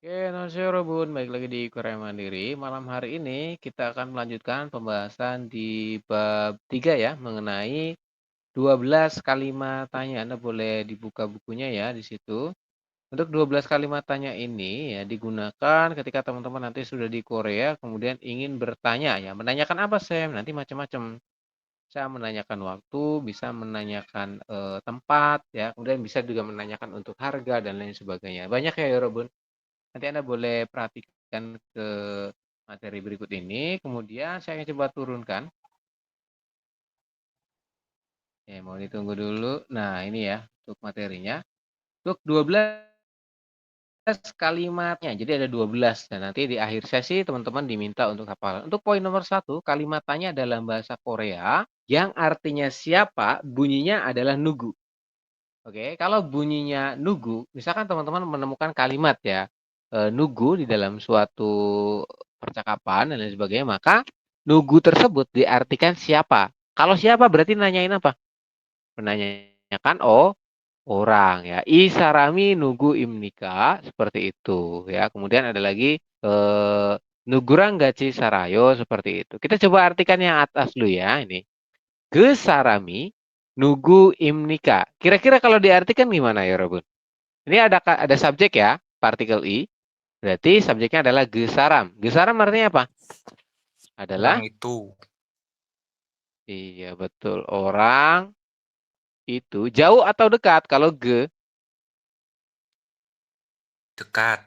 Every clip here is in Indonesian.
Oke, Nasya Bun, baik lagi di Korea Mandiri. Malam hari ini kita akan melanjutkan pembahasan di bab 3 ya, mengenai 12 kalimat tanya. Anda boleh dibuka bukunya ya di situ. Untuk 12 kalimat tanya ini ya digunakan ketika teman-teman nanti sudah di Korea, kemudian ingin bertanya ya. Menanyakan apa, Sam? Nanti macam-macam. Bisa menanyakan waktu, bisa menanyakan tempat ya, kemudian bisa juga menanyakan untuk harga dan lain sebagainya. Banyak ya, Yorobun. Nanti Anda boleh perhatikan ke materi berikut ini, kemudian saya akan coba turunkan. Ya, mau ditunggu dulu. Nah, ini ya untuk materinya. Untuk 12 kalimatnya. Jadi ada 12. Dan nanti di akhir sesi teman-teman diminta untuk hafalan. Untuk poin nomor 1, kalimatnya dalam bahasa Korea yang artinya siapa, bunyinya adalah nugu. Oke, kalau bunyinya nugu, misalkan teman-teman menemukan kalimat ya, nugu di dalam suatu percakapan dan lain sebagainya, maka nugu tersebut diartikan siapa. Kalau siapa berarti nanyain apa? Menanyakan orang ya. Isarami nugu imnika seperti itu ya. Kemudian ada lagi nugurang gachi sarayo seperti itu. Kita coba artikan yang atas dulu ya ini. Gesarami nugu imnika. Kira-kira kalau diartikan gimana ya, Robun? Ini ada subjek ya, partikel i. Berarti subjeknya adalah gesaram. Gesaram artinya apa? Orang Adalah itu iya betul. Orang itu jauh atau dekat? Kalau dekat,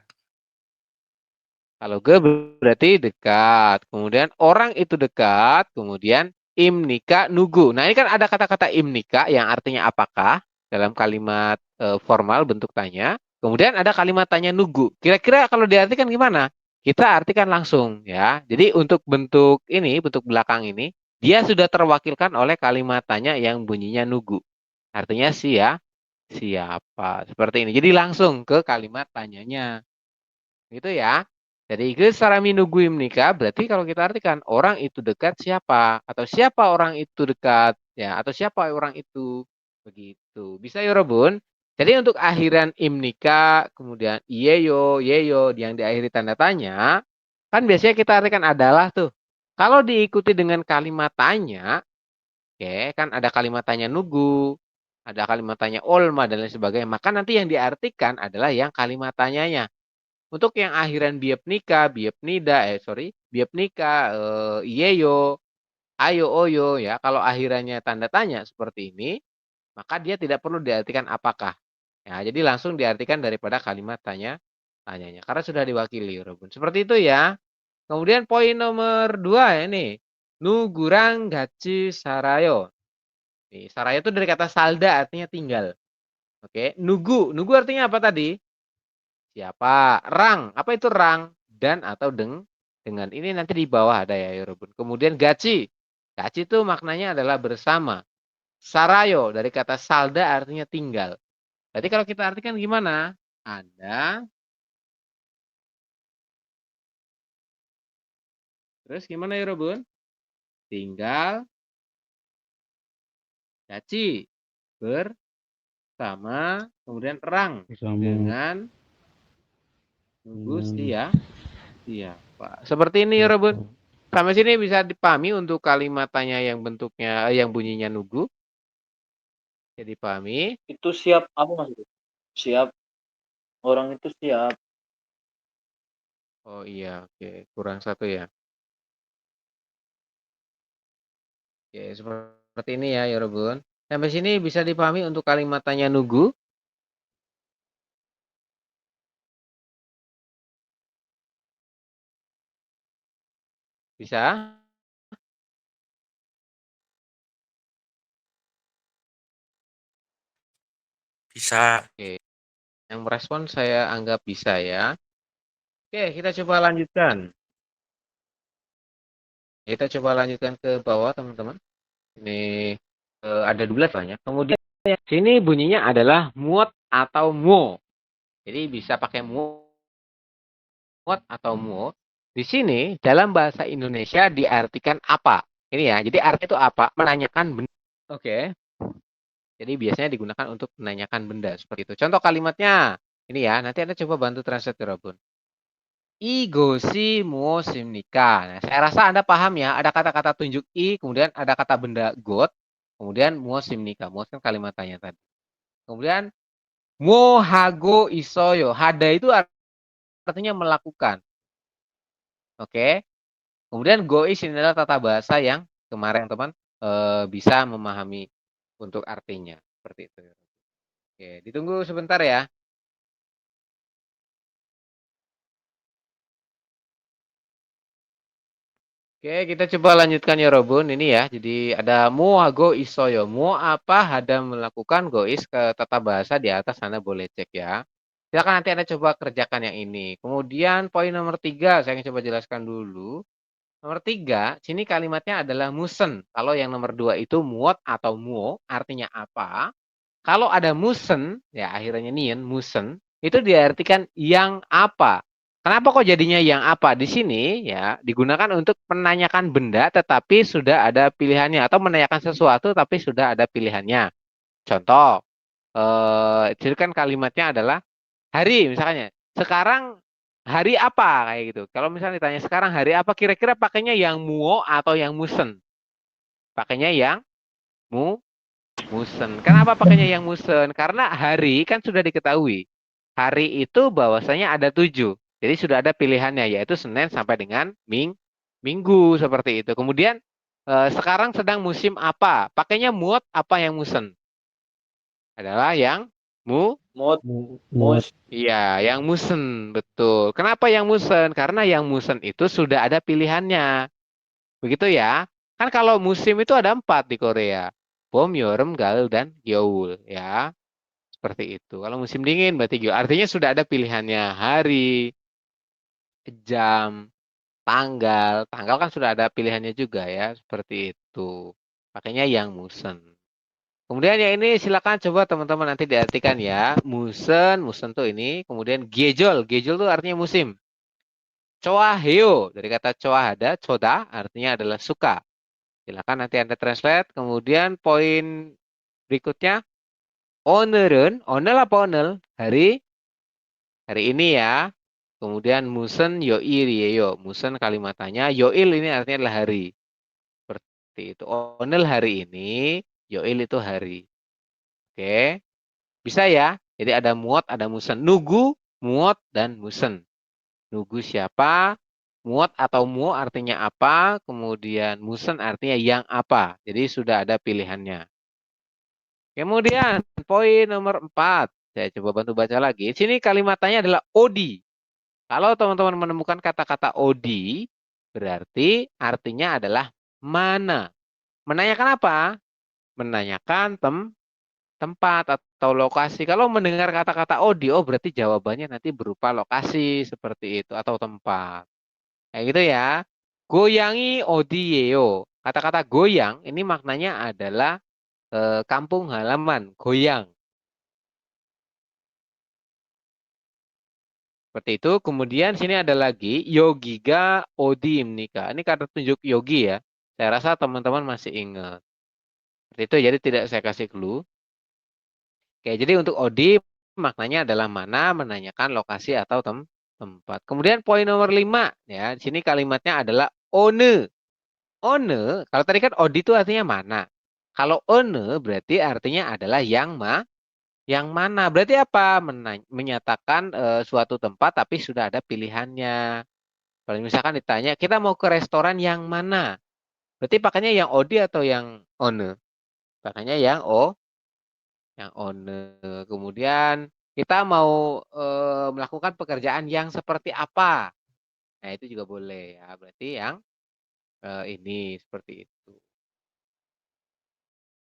kalau berarti dekat. Kemudian orang itu dekat, kemudian imnika nugu. Nah, ini kan ada kata-kata imnika yang artinya apakah dalam kalimat formal bentuk tanya. Kemudian ada kalimat tanya nugu. Kira-kira kalau diartikan gimana? Kita artikan langsung ya. Jadi untuk bentuk ini, bentuk belakang ini, dia sudah terwakilkan oleh kalimat tanya yang bunyinya nugu. Artinya siapa? Seperti ini. Jadi langsung ke kalimat tanyanya. Gitu ya. Jadi gesarami nuguim nikah berarti kalau kita artikan orang itu dekat siapa atau siapa orang itu dekat ya atau siapa orang itu begitu. Bisa ya Robun? Jadi untuk akhiran imnika kemudian iyeyo, yeyo yang diakhiri tanda tanya kan biasanya kita artikan adalah tuh. Kalau diikuti dengan kalimat tanya, oke, kan ada kalimat tanya nugu, ada kalimat tanya olma dan lain sebagainya. Maka nanti yang diartikan adalah yang kalimat tanyanya. Untuk yang akhiran biepnika, biepnida, biepnika, iyeyo, ayo, oyo, ya. Kalau akhirannya tanda tanya seperti ini, maka dia tidak perlu diartikan apakah. Ya, jadi langsung diartikan daripada kalimat tanyanya. Karena sudah diwakili, Robun. Seperti itu ya. Kemudian poin nomor 2 ya nih. Nugurang gachi sarayo. Nih, sarayo itu dari kata salda artinya tinggal. Oke, nugu. Nugu artinya apa tadi? Siapa? Rang. Apa itu rang? Dan atau dengan. Ini nanti di bawah ada ya, Yorobun. Kemudian gaci. Gaci itu maknanya adalah bersama. Sarayo dari kata salda artinya tinggal. Berarti kalau kita artikan gimana? Ada. Terus gimana Yorobun? Tinggal. Gaci. Bersama. Kemudian rang. Bersama Dengan nunggu dengan siapa. Seperti ini Yorobun. siapa Sampai sini bisa dipahami untuk kalimat tanya yang bentuknya, yang bunyinya nugu. Jadi dipahami. Itu siap apa Mas? Siap, orang itu siap. Oh iya, oke. Kurang satu ya. Oke, seperti ini ya, Yorobun. Sampai sini bisa dipahami untuk kalimat tanya nugu? Bisa? bisa, Oke. Yang merespon saya anggap bisa ya. Oke, kita coba lanjutkan. Kita coba lanjutkan ke bawah, teman-teman. Ini ada 12 banyak. Kemudian sini bunyinya adalah muot atau mo. Jadi bisa pakai muot atau mo. Di sini dalam bahasa Indonesia diartikan apa? Ini ya. Jadi arti itu apa? Menanyakan benda. Oke. Jadi biasanya digunakan untuk menanyakan benda seperti itu. Contoh kalimatnya ini ya. Nanti Anda coba bantu translate Robun. Igoshi muosim nikah. Nah, saya rasa Anda paham ya, ada kata-kata tunjuk i, kemudian ada kata benda got, kemudian muosim nikah. Muos kan kalimat tanya tadi. Kemudian mo hago isoyo. Hada itu artinya melakukan. Oke. Kemudian gois ini adalah tata bahasa yang kemarin teman bisa memahami untuk artinya. Seperti itu. Oke, ditunggu sebentar ya. Oke, kita coba lanjutkan ya Robun. Ini ya, jadi ada muago isoyo. Mu apa hada melakukan gois ke tata bahasa di atas Anda boleh cek ya. Silakan nanti Anda coba kerjakan yang ini. Kemudian poin nomor 3, saya akan coba jelaskan dulu. Nomor 3, sini kalimatnya adalah musen. Kalau yang nomor 2 itu muot atau muo, artinya apa? Kalau ada musen, ya akhirnya nien, musen, itu diartikan yang apa. Kenapa kok jadinya yang apa? Di sini ya digunakan untuk menanyakan benda tetapi sudah ada pilihannya atau menanyakan sesuatu tapi sudah ada pilihannya. Contoh, itu kan kalimatnya adalah hari misalnya. Sekarang hari apa kayak gitu. Kalau misalnya ditanya sekarang hari apa, kira-kira pakainya yang muo atau yang musen? Pakainya yang mu musen. Kenapa pakainya yang musen? Karena hari kan sudah diketahui. Hari itu bahwasanya ada 7. Jadi sudah ada pilihannya yaitu Senin sampai dengan Minggu seperti itu. Kemudian sekarang sedang musim apa? Pakainya muot apa yang musen? Adalah yang Mod, Muat. mus, iya, yang musen, betul. Kenapa yang musen? Karena yang musen itu sudah ada pilihannya. Begitu ya. Kan kalau musim itu ada 4 di Korea. Bom, Yorem, Gal, dan Gyeol. Ya, seperti itu. Kalau musim dingin berarti Gyeol. Artinya sudah ada pilihannya. Hari, jam, tanggal. Tanggal kan sudah ada pilihannya juga ya. Seperti itu. Pakainya yang musen. Kemudian yang ini silakan coba teman-teman nanti diartikan ya. Musen, musen tuh ini. Kemudian gejol, gejol tuh artinya musim. Choaheo, dari kata choahada, choda artinya adalah suka. Silakan nanti Anda translate. Kemudian poin berikutnya, onerun, onel apa onel? Hari ini ya. Kemudian musen yoil yo. Musen kalimatannya, yoil ini artinya adalah hari. Seperti itu. Onel hari ini, yoil itu hari. Oke. Bisa ya? Jadi ada muot, ada musen. Nugu, muot, dan musen. Nugu siapa? Muot atau mu artinya apa? Kemudian musen artinya yang apa? Jadi sudah ada pilihannya. Kemudian poin nomor 4. Saya coba bantu baca lagi. Sini kalimatnya adalah odi. Kalau teman-teman menemukan kata-kata odi, berarti artinya adalah mana. Menanyakan apa? Menanyakan tempat atau lokasi. Kalau mendengar kata-kata odi, oh berarti jawabannya nanti berupa lokasi seperti itu atau tempat. Kayak gitu ya. Goyangi odiyeyo. Kata-kata goyang ini maknanya adalah kampung halaman, goyang. Seperti itu. Kemudian sini ada lagi yogiga odim nikah. Ini kata tunjuk yogi ya. Saya rasa teman-teman masih ingat. Seperti itu. Jadi tidak saya kasih clue. Oke, jadi untuk odim maknanya adalah mana, menanyakan lokasi atau tempat. Kemudian poin nomor 5 ya. Di sini kalimatnya adalah one. One, kalau tadi kan odi itu artinya mana. Kalau one berarti artinya adalah yang mana. Berarti apa? Menyatakan suatu tempat tapi sudah ada pilihannya. Kalau misalkan ditanya, kita mau ke restoran yang mana? Berarti pakainya yang odi atau yang one? Pakainya yang one. Kemudian kita mau melakukan pekerjaan yang seperti apa? Nah, itu juga boleh ya. Berarti yang ini seperti itu.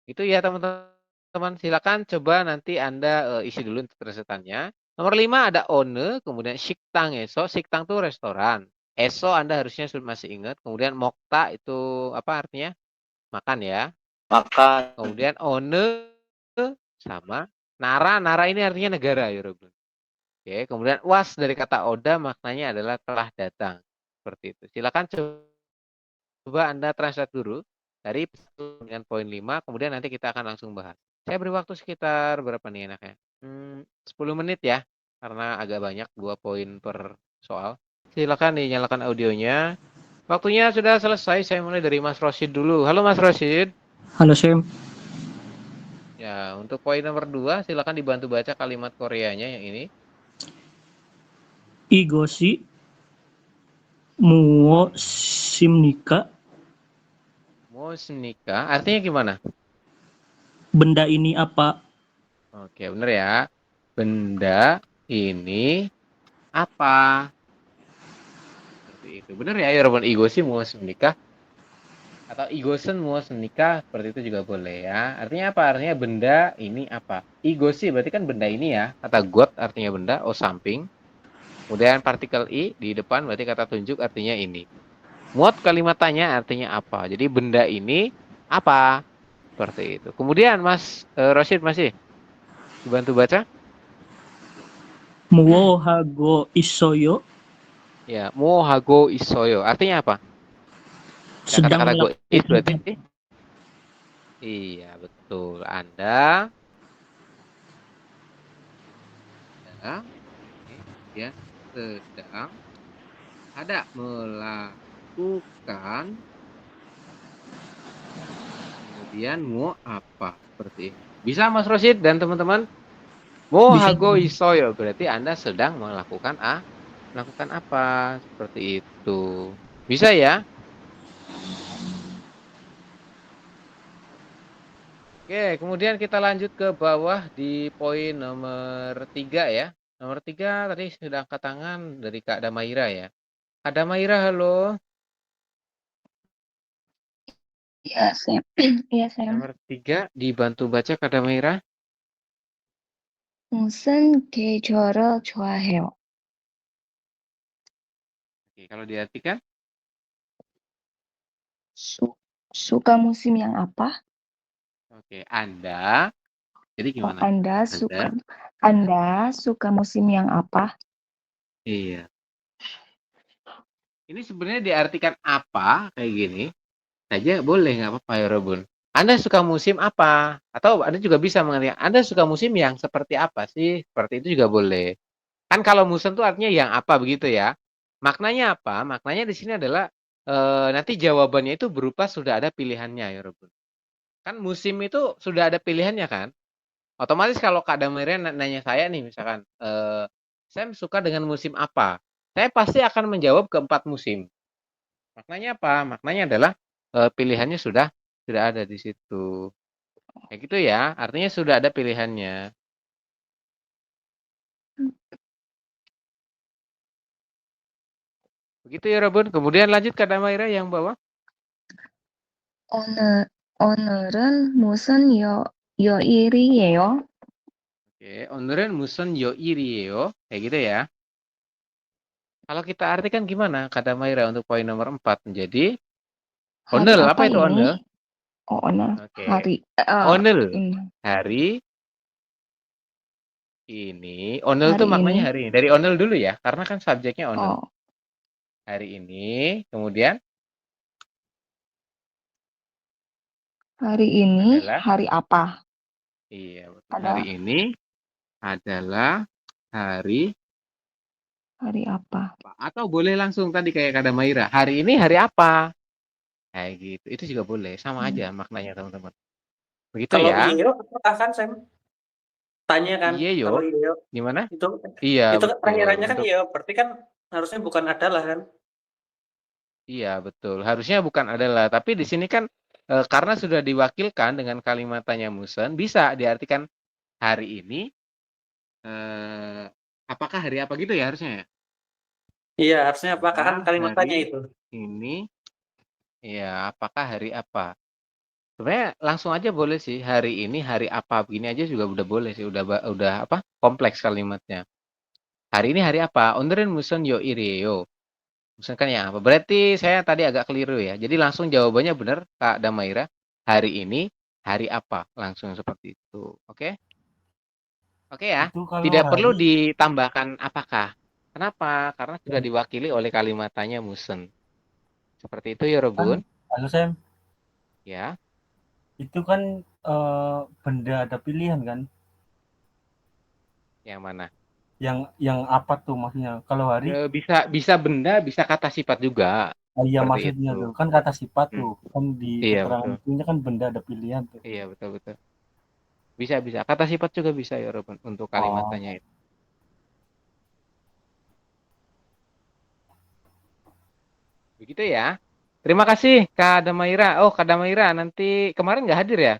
Itu ya teman-teman. Silakan coba nanti Anda isi dulu translatannya. Nomor 5 ada one, kemudian shiktang eso. Shiktang itu restoran. Eso Anda harusnya masih ingat. Kemudian mokta itu apa artinya? Makan ya. makan, Kemudian one sama nara. Nara ini artinya negara ya Robin. Oke, kemudian was dari kata oda maknanya adalah telah datang. Seperti itu. Silakan coba Anda translate dulu dari dengan poin 5, kemudian nanti kita akan langsung bahas. Saya beri waktu sekitar berapa nih enaknya? 10 menit ya, karena agak banyak 2 poin per soal. Silakan dinyalakan audionya. Waktunya sudah selesai. Saya mulai dari Mas Rosid dulu. Halo Mas Rosid. Halo Sam, Ya, untuk poin nomor 2, silakan dibantu baca kalimat Koreanya yang ini. 이것이 무엇입니까? Musnika, artinya gimana? Benda ini apa? Oke, bener ya. Benda ini apa? Seperti itu. Bener ya, Yorobun Igoshi musnika atau Igosen musnika, seperti itu juga boleh ya. Artinya apa? Artinya benda ini apa? Igoshi berarti kan benda ini ya. Kata got artinya benda, oh samping. Kemudian partikel i di depan berarti kata tunjuk artinya ini. Muat kalimat tanya artinya apa? Jadi benda ini apa? Seperti itu. Kemudian Mas Rosid masih dibantu baca? 무엇하고 있어요? Ya, mohago isoyo. Artinya apa? Ya, sedang kata-kata gois berarti melakukan iya, betul. Anda kemudian sedang ada melakukan kemudian mau apa seperti ini. Bisa Mas Rosid dan teman-teman? bisa Mohago isoyo berarti Anda sedang melakukan apa? Seperti itu. Bisa ya? Oke, kemudian kita lanjut ke bawah di poin nomor 3 ya. Nomor 3 tadi sudah angkat tangan dari Kak Damaira ya. Kak Damaira, halo. Iya, Sam. Iya, Sam. Nomor 3 dibantu baca Kak Damaira. 무슨 계절을 좋아해요? Oke, kalau diartikan, Suka musim yang apa? oke, Anda. Jadi Oh, gimana? Anda suka musim yang apa? Iya. Ini sebenarnya diartikan apa kayak gini saja boleh nggak apa-apa ya Robun. Anda suka musim apa? Atau Anda juga bisa mengartikan Anda suka musim yang seperti apa sih? Seperti itu juga boleh. Kan kalau musim itu artinya yang apa begitu ya. Maknanya apa? Maknanya di sini adalah nanti jawabannya itu berupa sudah ada pilihannya ya Robun. Kan musim itu sudah ada pilihannya kan? Otomatis kalau Kak Damirian nanya saya nih misalkan, Sam suka dengan musim apa? Saya pasti akan menjawab keempat musim. Maknanya apa? Maknanya adalah pilihannya sudah ada di situ. Kayak gitu ya. Artinya sudah ada pilihannya. Begitu ya Robun. Kemudian lanjut ke Damaira yang bawah. 오늘은 무슨 요일이에요? Oke, 오늘은 무슨 요일이에요? Kayak gitu ya. Kalau kita artikan gimana kata Maira untuk poin nomor 4 menjadi Hari onel. apa Apa itu ini? onel? Oh, Oke. hari Onel. ini. Hari ini. Onel itu Hari maknanya ini. hari ini. Dari onel dulu ya. Karena kan subjeknya onel. Oh, Hari ini. Kemudian hari ini adalah. hari apa? Iya, betul. Hari ini adalah hari apa? atau boleh langsung tadi kayak kata Maira. Hari ini hari apa? Kayak gitu. Itu juga boleh. Sama aja maknanya teman-teman. Begitu Kalau ya. iya akan Sam tanya kan Iya yo. kalau iya Gimana? itu Iya, itu kan betul. terakhirannya kan Untuk iya berarti kan harusnya bukan adalah kan. iya, betul. Harusnya bukan adalah, tapi di sini kan karena sudah diwakilkan dengan kalimat tanya musen, bisa diartikan hari ini eh apakah hari apa gitu ya harusnya ya? Iya harusnya apakah kan Apakah kalimat tanya hari itu. ini ya, apakah hari apa? Sebenarnya langsung aja boleh sih, hari ini hari apa begini aja juga udah boleh sih, udah apa? Kompleks kalimatnya. Hari ini hari apa? Onerin musen yo ireyo. Misalkan yang apa? Berarti saya tadi agak keliru ya. Jadi langsung jawabannya benar, Kak Damaira. Hari ini, hari apa? Langsung seperti itu. Oke? Oke ya. itu kalau Tidak perlu hari ditambahkan apakah. Kenapa? Karena sudah yang diwakili oleh kalimatnya musen. Seperti itu ya, kan Robun. halo Sam, Ya. itu kan benda ada pilihan kan? Yang mana? Yang apa tuh maksudnya? Kalau hari, Bisa benda, bisa kata sifat juga. iya Seperti maksudnya itu. tuh kan kata sifat Hmm. tuh kan di Iya keterangan betul. itunya kan benda ada pilihan tuh. Iya betul. Bisa. Kata sifat juga bisa ya Robin untuk kalimat Oh, tanya itu. Begitu ya. Terima kasih Kak Damaira. Oh Kak Damaira nanti kemarin nggak hadir ya?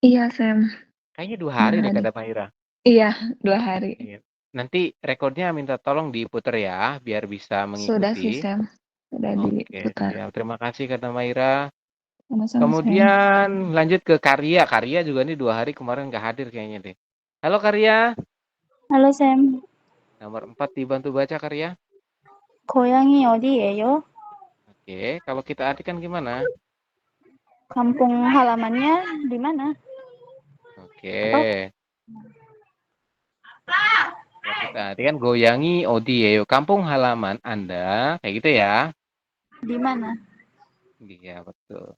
Iya, Sam. Kayaknya 2 hari Nggak deh Kak hadir. Damaira. Iya, 2 hari. Iya. Nanti rekodnya minta tolong diputer ya, biar bisa Sudah sih, mengikuti. Sam. Sudah Oke, diputar. siap. Terima kasih Kak Damaira. Sama-sama, Sam. Kemudian lanjut ke Karya. Karya juga nih 2 hari kemarin nggak hadir kayaknya deh. Halo Karya. Halo Sam, Nomor 4 dibantu baca Karya. 고향이 어디예요? Oke, kalau kita artikan gimana? kampung halamannya di mana? Oke. Apa? Kalau kita artikan goyangi Odieyo, kampung halaman Anda, kayak gitu ya. Di mana? Iya, betul.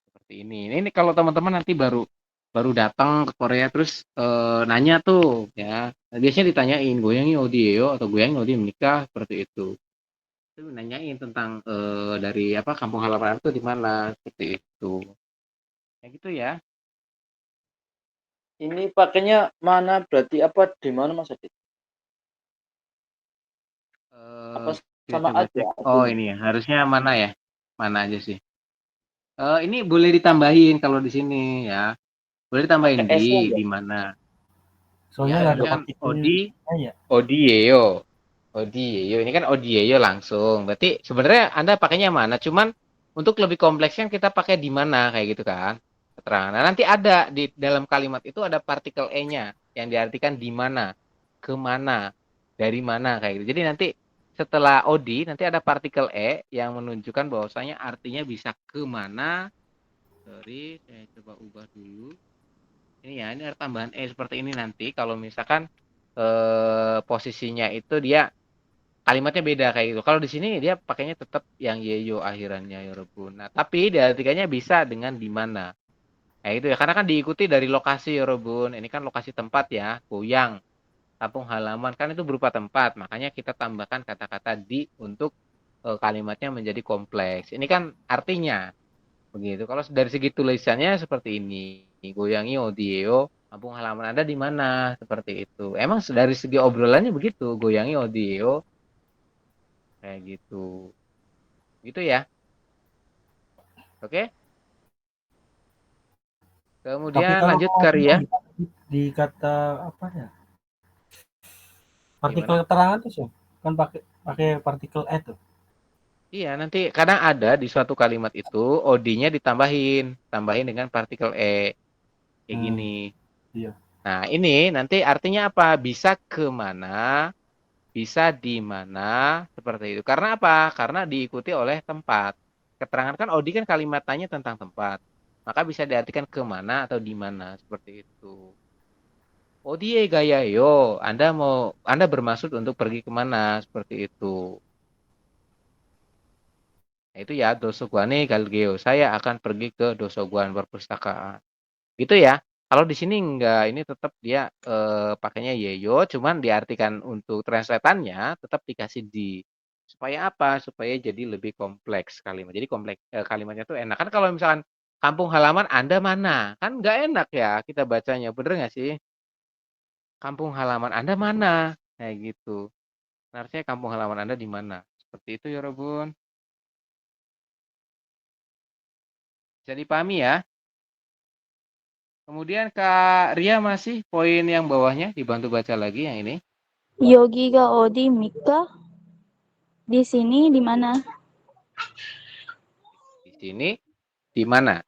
Seperti ini. Ini kalau teman-teman nanti baru datang ke Korea terus nanya tuh ya. Biasanya ditanyain goyangi Odieyo atau goyangi Odi menikah seperti itu. Itu nanyain tentang dari apa kampung halaman itu di mana seperti itu. Kayak gitu ya. Ini pakainya mana berarti apa di mana Mas Adit? Apa Kita sama coba aja cek. Oh artinya? ini ya, harusnya mana ya? Mana aja sih? Ini boleh ditambahin kalau di sini ya. Boleh ditambahin Pakai S-nya di enggak? mana? soalnya Ya, nggak ada harusnya kan partikelnya ya. Odieyo. Odieyo. Ini kan Odieyo langsung. Berarti sebenarnya Anda pakainya mana? Cuman untuk lebih kompleksnya kita pakai di mana kayak gitu kan. Keterangan. Nah, nanti ada di dalam kalimat itu ada partikel e-nya yang diartikan di mana, kemana, dari mana kayak gitu. Jadi nanti setelah Odi nanti ada partikel e yang menunjukkan bahwasanya artinya bisa kemana. Sorry, saya coba ubah dulu. Ini ya, ini ada tambahan e seperti ini nanti kalau misalkan posisinya itu dia kalimatnya beda kayak gitu. Kalau di sini dia pakainya tetap yang yeyo akhirannya yorobun. Nah, tapi diartikannya bisa dengan di mana. Kayak gitu ya. Karena kan diikuti dari lokasi yorobun. Ini kan lokasi tempat ya, goyang, kampung halaman kan itu berupa tempat. Makanya kita tambahkan kata-kata di untuk kalimatnya menjadi kompleks. Ini kan artinya begitu. Kalau dari segi tulisannya seperti ini. Goyangi Odieo, kampung halaman Anda di mana? Seperti itu. Emang dari segi obrolannya begitu. Goyangi Odieo, kayak gitu. Gitu ya. Oke. Tapi Kemudian kalau lanjut mau Karya. di kata apa ya, partikel Gimana? keterangan tuh sih kan pakai pakai partikel e tuh. Iya, nanti kadang ada di suatu kalimat itu OD-nya tambahin dengan partikel e. Kayak gini. Iya. Nah, ini nanti artinya apa? Bisa kemana, bisa di mana, seperti itu. Karena apa? Karena diikuti oleh tempat. Keterangan kan OD kan kalimatnya tentang tempat. Maka bisa diartikan kemana atau di mana, seperti itu. ODie gaya yo, Anda bermaksud untuk pergi kemana, seperti itu. Nah, itu ya Dosoguane Galgeo. Saya akan pergi ke Dosoguan perpustakaan. Gitu ya. Kalau di sini enggak, ini tetap dia pakainya yeyo, cuman diartikan untuk translatannya tetap dikasih di. Supaya apa? Supaya jadi lebih kompleks kalimat. Jadi kalimatnya tuh enak. Kan kalau misalkan kampung halaman Anda mana? Kan nggak enak ya kita bacanya. Bener nggak sih? Kampung halaman Anda mana? Kayak gitu. Harusnya kampung halaman Anda di mana? Seperti itu ya, Robun. Bisa dipahami ya? Kemudian Kak Ria masih poin yang bawahnya dibantu baca lagi yang ini. 여기가 어디입니까? Di sini di mana? Di sini di mana?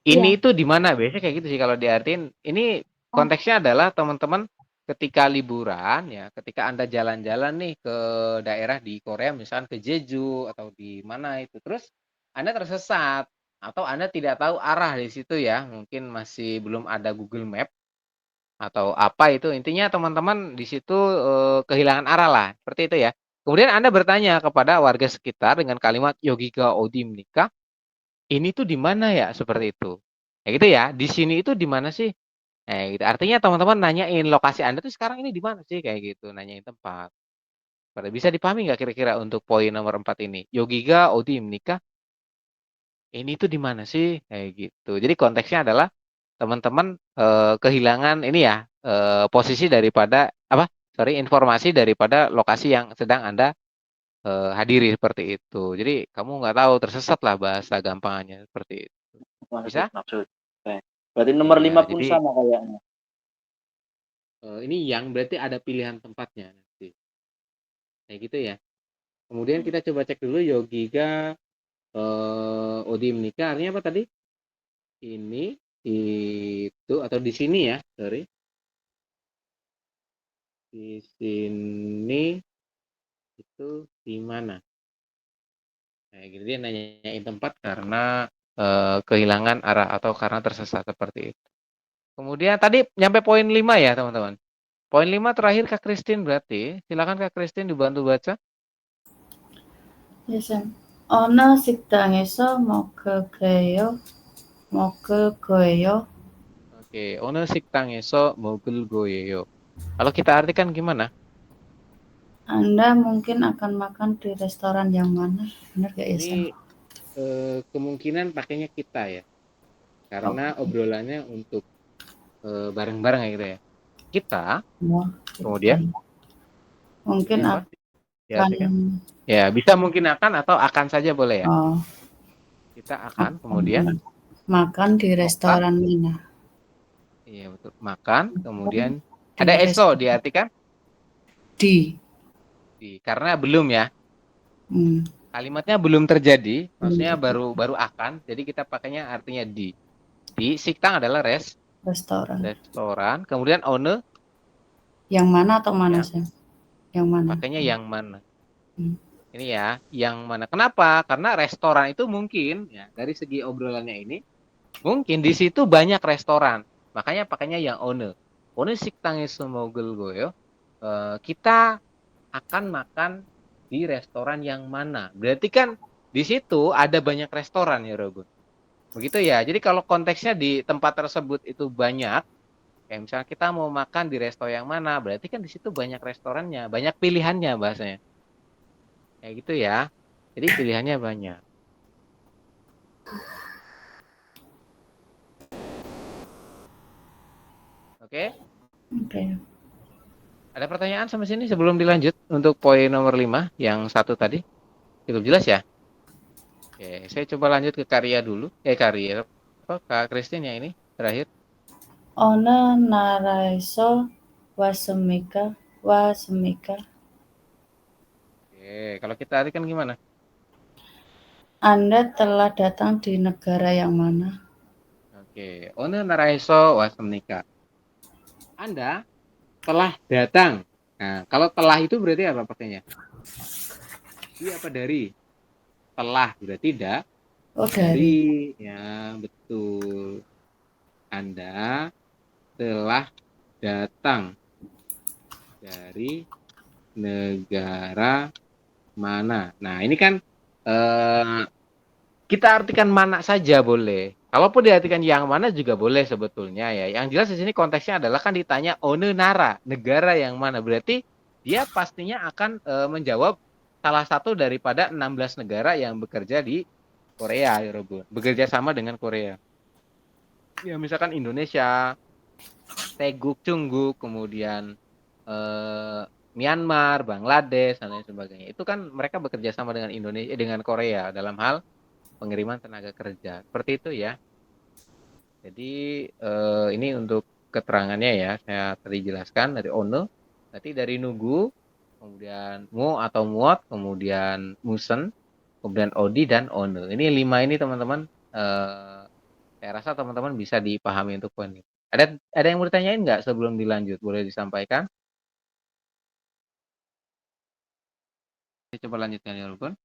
Iya. Ini itu di mana? Biasanya kayak gitu sih kalau diartiin. Ini konteksnya adalah teman-teman ketika liburan ya, ketika Anda jalan-jalan nih ke daerah di Korea misalkan ke Jeju atau di mana itu. Terus Anda tersesat atau Anda tidak tahu arah di situ ya. Mungkin masih belum ada Google Map atau apa itu. Intinya teman-teman di situ kehilangan arah lah, seperti itu ya. Kemudian Anda bertanya kepada warga sekitar dengan kalimat Yogika Odi menikah, ini tuh di mana ya? Seperti itu. Ya gitu ya. Di sini itu di mana sih? Gitu. Artinya teman-teman nanyain lokasi Anda tuh sekarang ini di mana sih kayak gitu, nanyain tempat. Pada bisa dipahami nggak kira-kira untuk poin nomor 4 ini? Yogiga, Odi, menikah. Ini tuh di mana sih kayak gitu. Jadi konteksnya adalah teman-teman kehilangan ini ya posisi daripada apa? Sorry, informasi daripada lokasi yang sedang Anda hadiri seperti itu. Jadi kamu nggak tahu tersesat lah bahasa gampangannya seperti itu. Bisa? Maksud. Oke. Berarti nomor Iya, 5 pun jadi sama kayaknya. ini yang berarti ada pilihan tempatnya nanti. Kayak gitu ya. Kemudian kita coba cek dulu Yogiga Odi menikah artinya apa tadi? Ini itu atau di sini ya, sorry. Di sini itu di mana? Kayak gitu dia nanyain tempat karena kehilangan arah atau karena tersesat seperti itu. Kemudian tadi nyampe poin 5 ya, teman-teman. Poin 5 terakhir Kak Christine berarti. Silakan Kak Christine dibantu baca. 네, 쌤. 어느 식당에서 먹을 거예요? Oke, 어느 식당에서 먹을 거예요. Kalau kita artikan gimana? Anda mungkin akan makan di restoran yang mana? Benar gak ya, Sam? Ini kemungkinan pakainya kita ya. Karena obrolannya untuk bareng-bareng ya gitu ya. Kita, Semua. kemudian Mungkin ini apa? akan Diartikan. Ya, bisa mungkin akan atau akan saja boleh ya. Kita akan kemudian makan di restoran mana? iya betul. Makan, kemudian ada eso diartikan Di. karena belum ya. Kalimatnya belum terjadi, maksudnya baru akan. Jadi kita pakainya artinya di. Di siktang adalah restoran. Kemudian one yang mana atau mana, ya. Sam? Yang mana? Pakainya yang mana? Ini ya, yang mana? Kenapa? Karena restoran itu mungkin ya dari segi obrolannya ini mungkin di situ banyak restoran. Makanya pakainya yang one. One 식당에서 먹을 거예요. Kita akan makan di restoran yang mana? Berarti kan di situ ada banyak restoran ya, Robun. Begitu ya. Jadi kalau konteksnya di tempat tersebut itu banyak, kayak misalnya kita mau makan di resto yang mana, berarti kan di situ banyak restorannya, banyak pilihannya bahasanya. Kayak gitu ya. Jadi pilihannya banyak. Oke? Oke. Ada pertanyaan sampai sini sebelum dilanjut untuk poin nomor 5 yang satu tadi? Cukup jelas ya? Oke, saya coba lanjut ke karya dulu. Karya apa? Kak Christine yang ini terakhir. 어느 나라에서 왔습니까? Oke, kalau kita artikan gimana? Anda telah datang di negara yang mana? Oke, 어느 나라에서 왔습니까? Anda telah datang. Nah, kalau telah itu berarti apa pakainya? Di apa dari? Telah berarti tidak. Dari. Ya, betul. Anda telah datang dari negara mana? Nah, ini kan kita artikan mana saja boleh. Kalaupun diartikan yang mana juga boleh sebetulnya ya. Yang jelas di sini konteksnya adalah kan ditanya one nara, negara yang mana. Berarti dia pastinya akan menjawab salah satu daripada 16 negara yang bekerja di Korea, ya Robun. Bekerja sama dengan Korea. Ya misalkan Indonesia, Teguk, Cungguk, kemudian Myanmar, Bangladesh, dan lain sebagainya. Itu kan mereka bekerja sama dengan Indonesia, dengan Korea dalam hal pengiriman tenaga kerja. Seperti itu ya. Jadi ini untuk keterangannya ya, saya tadi jelaskan dari ono, nanti dari nugu, kemudian mu atau muot, kemudian musen, kemudian odi dan ono. Ini 5 ini teman-teman, saya rasa teman-teman bisa dipahami untuk poin ini. Ada yang mau ditanyain nggak sebelum dilanjut? Boleh disampaikan? Kita coba lanjutkan ya, Rukun.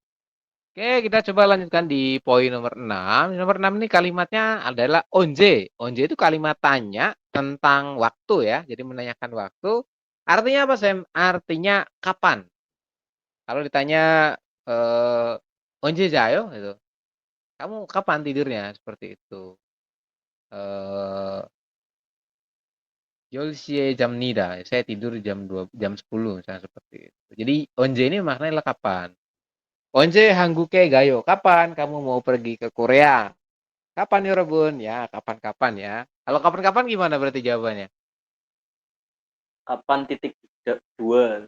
Oke, kita coba lanjutkan di poin nomor 6. Nomor 6 ini kalimatnya adalah onje. Onje itu kalimat tanya tentang waktu ya. Jadi menanyakan waktu. Artinya apa, Sam? Artinya kapan. Kalau ditanya onje jayo gitu. Kamu kapan tidurnya? Seperti itu. Yolsie jam nida, saya tidur jam 10 misalnya seperti itu. Jadi onje ini maknanya kapan. Onje hangguke gayo, kapan kamu mau pergi ke Korea? Kapan ya Rebun? Ya, kapan-kapan ya. Kalau kapan-kapan gimana berarti jawabannya? Kapan titik dua?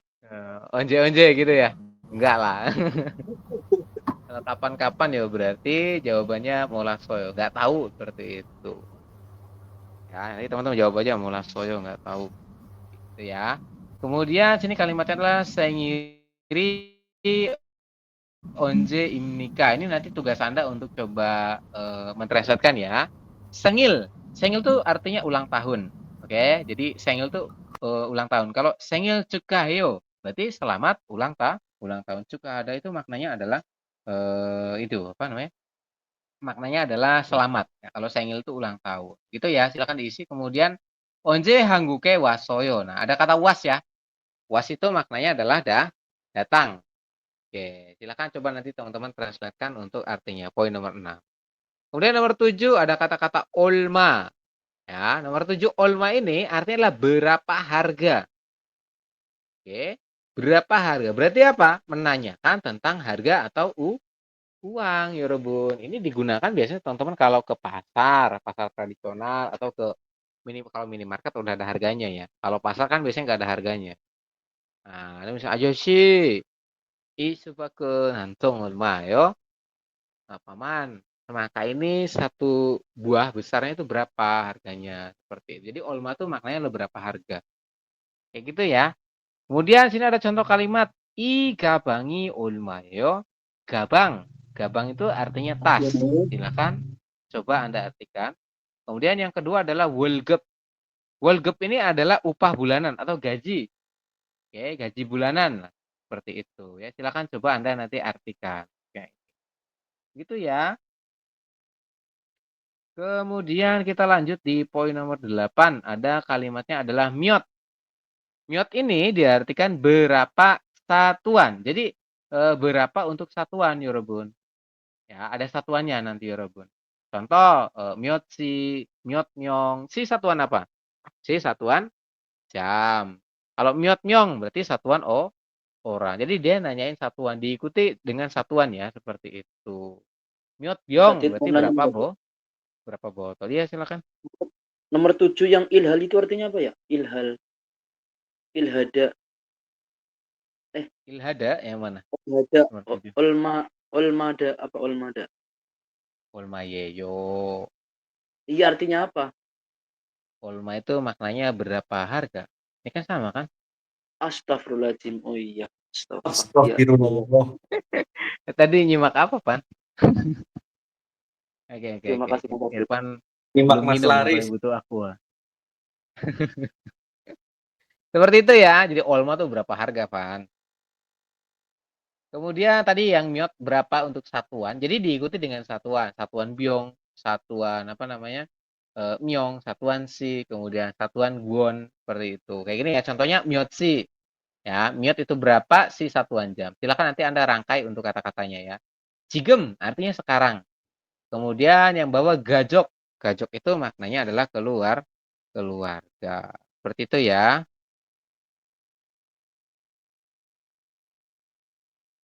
Onje-onje gitu ya? Enggak lah. Kalau kapan-kapan ya berarti jawabannya molasoyo. Enggak tahu seperti itu. Ya, nanti teman-teman jawab aja molasoyo, enggak tahu. Gitu ya. Kemudian sini kalimatnya adalah sengiri onje imnika. Ini nanti tugas Anda untuk coba mentranslatekan ya. Sengil. Sengil tuh artinya ulang tahun. Oke, jadi sengil tuh ulang tahun. Kalau sengil cukayo berarti selamat ulang tahun. Cukahada itu maknanya adalah itu apa namanya? Maknanya adalah selamat. Ya, kalau sengil itu ulang tahun. Gitu ya, silakan diisi. Kemudian onje hangguke wasoyo. Nah, ada kata was ya. Was itu maknanya adalah datang. Oke, silakan coba nanti teman-teman translatekan untuk artinya. Poin nomor 6. Kemudian nomor 7 ada kata-kata olma. Ya, nomor 7 olma ini artinya adalah berapa harga. Oke, berapa harga? Berarti apa? Menanyakan tentang harga atau uang, ya Rebun. Ini digunakan biasanya teman-teman kalau ke pasar tradisional atau ke kalau minimarket udah ada harganya ya. Kalau pasar kan biasanya nggak ada harganya. Nah, ini misalnya aja sih. Isupakeun hantong olma yo. Nah, paman, semangka ini satu buah besarnya itu berapa harganya? Seperti itu. Jadi olma itu maknanya lo berapa harga. Kayak gitu ya. Kemudian sini ada contoh kalimat i gabangi olma yo. Gabang. Gabang itu artinya tas. Silakan coba Anda artikan. Kemudian yang kedua adalah wolgep. Wolgep ini adalah upah bulanan atau gaji. Oke, gaji bulanan lah. Seperti itu ya. Silakan coba Anda nanti artikan. Oke. Gitu ya. Kemudian kita lanjut di poin nomor 8. Ada kalimatnya adalah miot. Miot ini diartikan berapa satuan. Jadi berapa untuk satuan, Yorobun. Ya, ada satuannya nanti, Yorobun. Contoh, miot si, miot myong. Si satuan apa? Si satuan jam. Kalau miot myong berarti satuan orang. Jadi dia nanyain satuan. Diikuti dengan satuan ya, seperti itu. Miot Berarti byong berarti nanya berapa, berapa? Berapa botol? Iya, silakan. Nomor 7 yang ilhal itu artinya apa ya? Ilhal. Ilhada. Ilhada yang mana? Ilhada. Nomor 7. Olmada. Apa olmada? Olmayeyo. Iya artinya apa? Olma itu maknanya berapa harga? Ini kan sama kan? Astagfirullahaladzim. Oh iya. Astagfirullah. Tadi nyimak apa, Pan? Oke. Terima kasih. Irfan Nyimak belum Mas minum, Laris. paling butuh aqua. Seperti itu ya. Jadi Olma tuh berapa harga, Pan? Kemudian tadi yang miot berapa untuk satuan. Jadi diikuti dengan satuan. Satuan byong, satuan apa namanya? Myong, satuan si, kemudian satuan guon. Seperti itu. Kayak gini ya. Contohnya miot si. Ya, miot itu berapa si satuan jam. Silakan nanti Anda rangkai untuk kata-katanya ya. Jigem artinya sekarang. Kemudian yang bawah gajok. Gajok itu maknanya adalah keluarga. Seperti itu ya.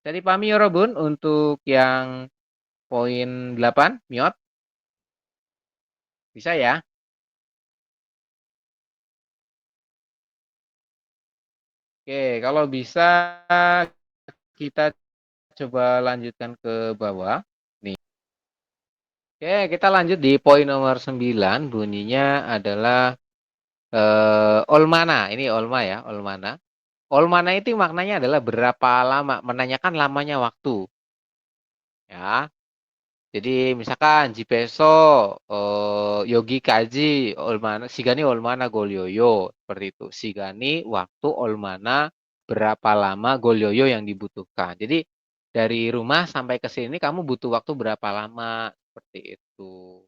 Jadi pahami ya Robun untuk yang poin 8, miot. Bisa ya? Oke, kalau bisa kita coba lanjutkan ke bawah. Nih. Oke, kita lanjut di poin nomor 9. Bunyinya adalah olmana. Ini olma ya, olmana. Olmana itu maknanya adalah berapa lama, menanyakan lamanya waktu. Ya. Jadi misalkan jipeso yogi kaji olmana sigani olmana golyoyo seperti itu. Sigani waktu olmana berapa lama golyoyo yang dibutuhkan. Jadi dari rumah sampai ke sini kamu butuh waktu berapa lama seperti itu.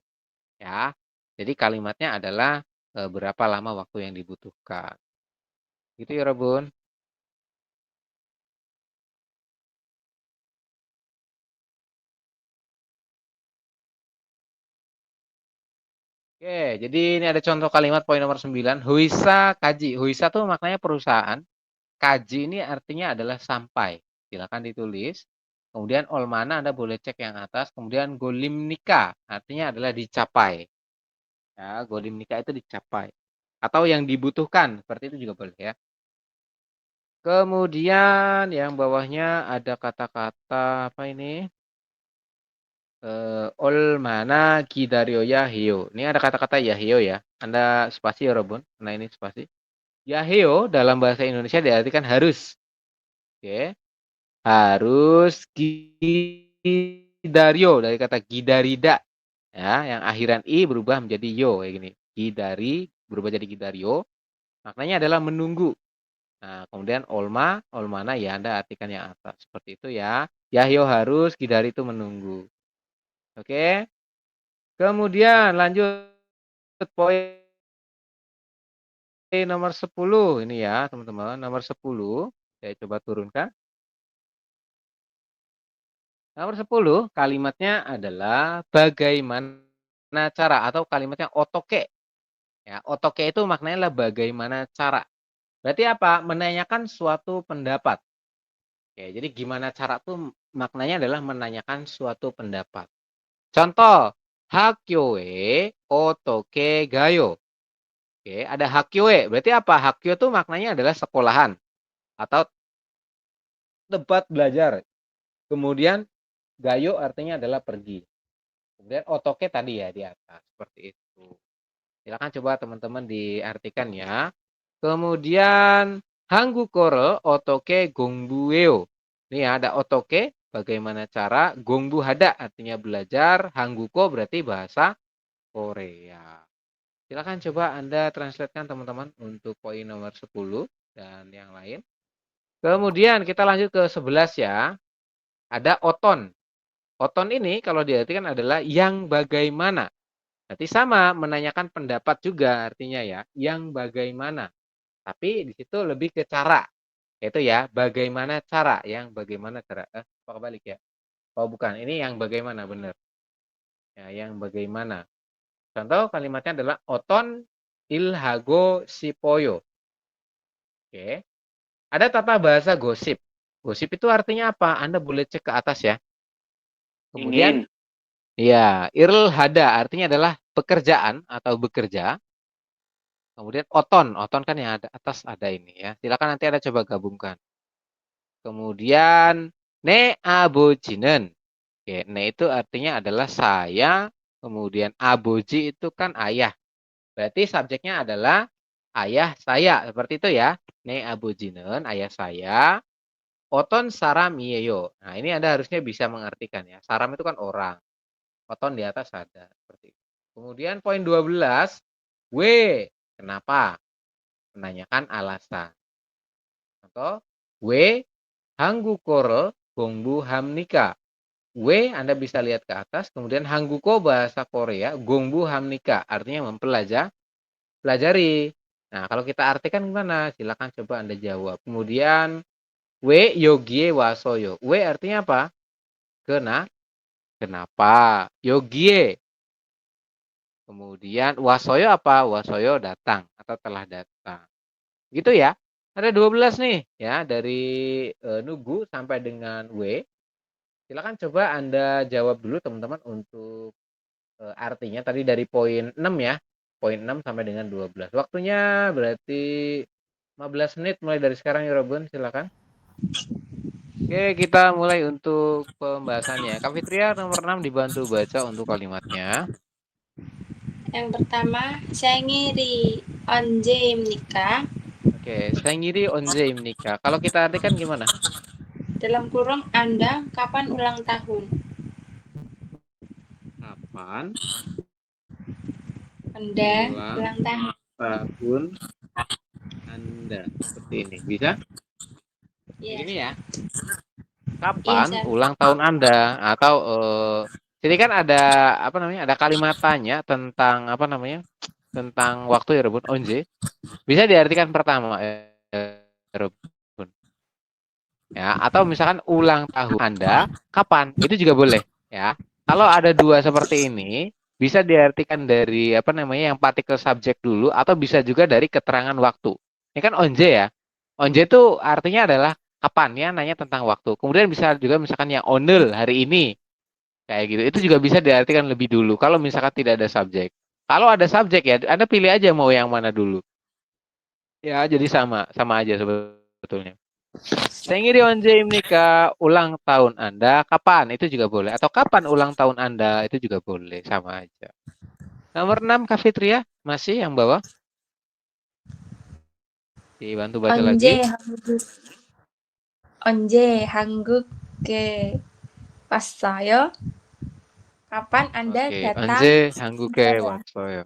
Ya. Jadi kalimatnya adalah berapa lama waktu yang dibutuhkan. Gitu ya, Robun. Oke, Oke, jadi ini ada contoh kalimat poin nomor 9. Huisa kaji. Huisa tuh maknanya perusahaan. Kaji ini artinya adalah sampai. Silakan ditulis. Kemudian olmana Anda boleh cek yang atas. Kemudian golimnika artinya adalah dicapai. Ya, golimnika itu dicapai. Atau yang dibutuhkan. Seperti itu juga boleh ya. Kemudian yang bawahnya ada kata-kata apa ini? Olmana kidario yahio. Ini ada kata-kata yahio ya. Anda spasi ya Robun. Nah ini spasi. Yahio dalam bahasa Indonesia diartikan harus. Oke. Harus gidario dari kata gidarida. Ya, yang akhiran i berubah menjadi yo kayak gini. Gidari berubah jadi gidario. Maknanya adalah menunggu. Nah, kemudian olmana ya Anda artikan yang atas. Seperti itu ya. Yahyo harus, gidari itu menunggu. Oke. Kemudian lanjut poin nomor 10 ini ya, teman-teman. Nomor 10 saya coba turunkan. Nomor 10 kalimatnya adalah bagaimana cara atau kalimatnya otoke. Ya, otoke itu maknanya adalah bagaimana cara. Berarti apa? Menanyakan suatu pendapat. Oke, jadi gimana cara tuh maknanya adalah menanyakan suatu pendapat. Contoh, hakyoe otoke gayo. Oke, ada hakyoe. Berarti apa? Hakyo tuh maknanya adalah sekolahan atau tempat belajar. Kemudian gayo artinya adalah pergi. Kemudian otoke tadi ya di atas seperti itu. Silakan coba teman-teman diartikan ya. Kemudian hanggukoro otoke gongbueo. Ini ya, ada otoke bagaimana cara, gongbu hada artinya belajar, hangguko berarti bahasa Korea. Silakan coba Anda translatekan teman-teman untuk poin nomor 10 dan yang lain. Kemudian kita lanjut ke 11 ya. Ada oton. Oton ini kalau diartikan adalah yang bagaimana. Berarti sama menanyakan pendapat juga artinya ya, yang bagaimana. Tapi di situ lebih ke cara. Yaitu ya, bagaimana cara, yang bagaimana cara. Apa kebalik ya? Oh bukan, ini yang bagaimana benar. Ya, yang bagaimana. Contoh kalimatnya adalah oton ilhago sipoyo. Oke. Ada tata bahasa gosip. Gosip itu artinya apa? Anda boleh cek ke atas ya. Kemudian ya, irl hada artinya adalah pekerjaan atau bekerja. Kemudian oton kan yang ada atas ada ini ya. Silakan nanti Anda coba gabungkan. Kemudian ne abojinen. Oke, ne itu artinya adalah saya. Kemudian aboji itu kan ayah. Berarti subjeknya adalah ayah saya. Seperti itu ya. Ne abojinen, ayah saya. Oton saram iyeyo. Nah, ini Anda harusnya bisa mengartikan ya. Saram itu kan orang. Oton di atas ada. Seperti itu. Kemudian poin 12. W. Kenapa? Menanyakan alasan. Atau W. Hanggukoro gongbu hamnika. W Anda bisa lihat ke atas. Kemudian hangguko bahasa Korea. Gongbu hamnika. Artinya pelajari. Nah kalau kita artikan gimana? Silakan coba Anda jawab. Kemudian W yogie wasoyo. W artinya apa? Kenapa? Yogie. Kemudian wasoyo apa? Wasoyo datang atau telah datang. Gitu ya. Ada 12 nih ya dari Nugu sampai dengan W. Silakan coba Anda jawab dulu teman-teman untuk artinya tadi dari poin 6 ya. Poin 6 sampai dengan 12. Waktunya berarti 15 menit mulai dari sekarang ya Robun, silakan. Oke, kita mulai untuk pembahasannya. Kak Fitria nomor 6 dibantu baca untuk kalimatnya. Yang pertama, 생일이 언제입니까? Oke, 생일이 언제입니까? Kalau kita artikan gimana? Dalam kurung Anda kapan ulang tahun? Kapan Anda ulang tahun. tahun Anda? Seperti ini. Bisa? Iya. Ini ya. Kapan Iya, ulang tahun Anda? Atau jadi kan ada apa namanya? Ada kalimat tanya tentang apa namanya? Tentang waktu ya Rebun. Onje. Bisa diartikan pertama Rebun. Ya, atau misalkan ulang tahun Anda kapan? Itu juga boleh ya. Kalau ada dua seperti ini, bisa diartikan dari apa namanya yang partikel subjek dulu atau bisa juga dari keterangan waktu. Ini kan onje ya. Onje itu artinya adalah kapan ya, nanya tentang waktu. Kemudian bisa juga misalkan yang onel hari ini kayak gitu. Itu juga bisa diartikan lebih dulu kalau misalkan tidak ada subjek. Kalau ada subjek ya, Anda pilih aja mau yang mana dulu. Ya, jadi sama aja sebetulnya. Sengiri onje imnika, ulang tahun Anda kapan? Itu juga boleh. Atau kapan ulang tahun Anda? Itu juga boleh. Sama aja. Nomor 6, Kak Fitria. Masih yang bawah? Dibantu baca lagi. 언제 한국에 왔어요? Kapan Anda Oke, datang onje hanguke negara? watsoyo.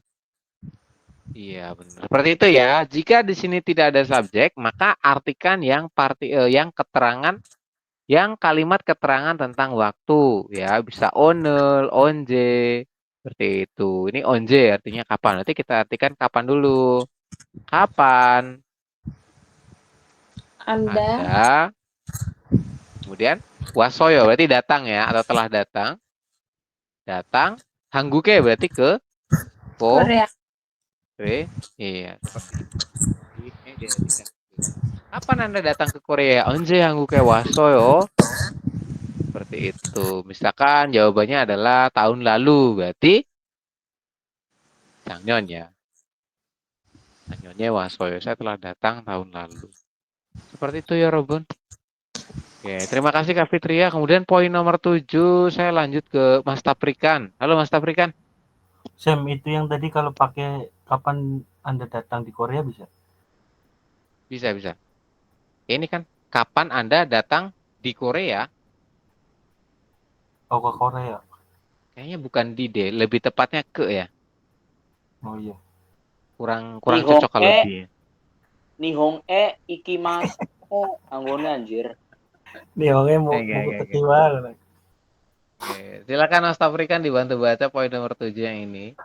Iya, benar. Seperti itu ya. Jika di sini tidak ada subjek, maka artikan yang yang keterangan yang kalimat keterangan tentang waktu ya, bisa onel, onje, seperti itu. Ini onje artinya kapan. Nanti kita artikan kapan dulu. Kapan Anda Anda, kemudian wasoyo berarti datang ya atau telah datang. Datang, hangguke berarti ke Korea. Iya, seperti itu. Ini diartikan. Kapan Anda datang ke Korea? Onje hangguke wasoyo. Seperti itu. Misalkan jawabannya adalah tahun lalu, berarti 작년 ya. 작년에 와서요. Saya telah datang tahun lalu. Seperti itu ya, Robun. Oke, terima kasih Kak Fitria. Kemudian poin nomor 7, saya lanjut ke Mas Taprikan. Halo Mas Taprikan. Sam, itu yang tadi kalau pakai kapan Anda datang di Korea bisa? Bisa. Ini kan kapan Anda datang di Korea? Oh, ke Korea. Kayaknya bukan di deh, lebih tepatnya ke ya. Oh iya. Kurang Nihon cocok kalau e. di. Nihong ikimasu. Anggone anjir. Nih orangnya mau Oke. ketiwa. Oke, silakan Mas Taprikan dibantu baca poin nomor 7 yang ini.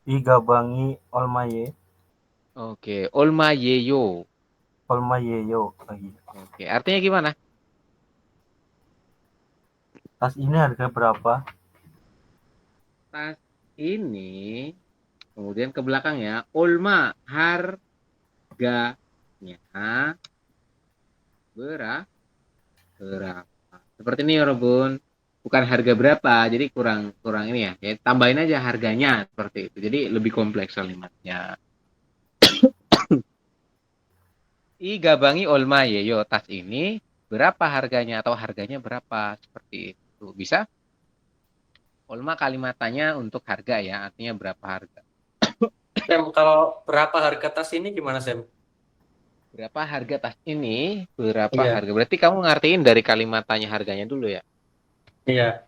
Igabangi olmaye. Oke, olma yeyo. Olmayeyo lagi. Oke, artinya gimana? Tas ini harga berapa? Tas ini, kemudian ke belakang ya, olma harganya berapa? Seperti ini ya, Robun. Bukan harga berapa, jadi kurang ini ya. Ya, tambahin aja harganya seperti itu. Jadi lebih kompleks kalimatnya. I gabangi olma yeyo, tas ini berapa harganya atau harganya berapa, seperti itu. Bisa? Olma kalimatannya untuk harga ya, artinya berapa harga. Sam, kalau berapa harga tas ini gimana, Sam? Berapa harga tas ini? Berapa Iya. harga? Berarti kamu ngertiin dari kalimat tanya harganya dulu ya? Iya.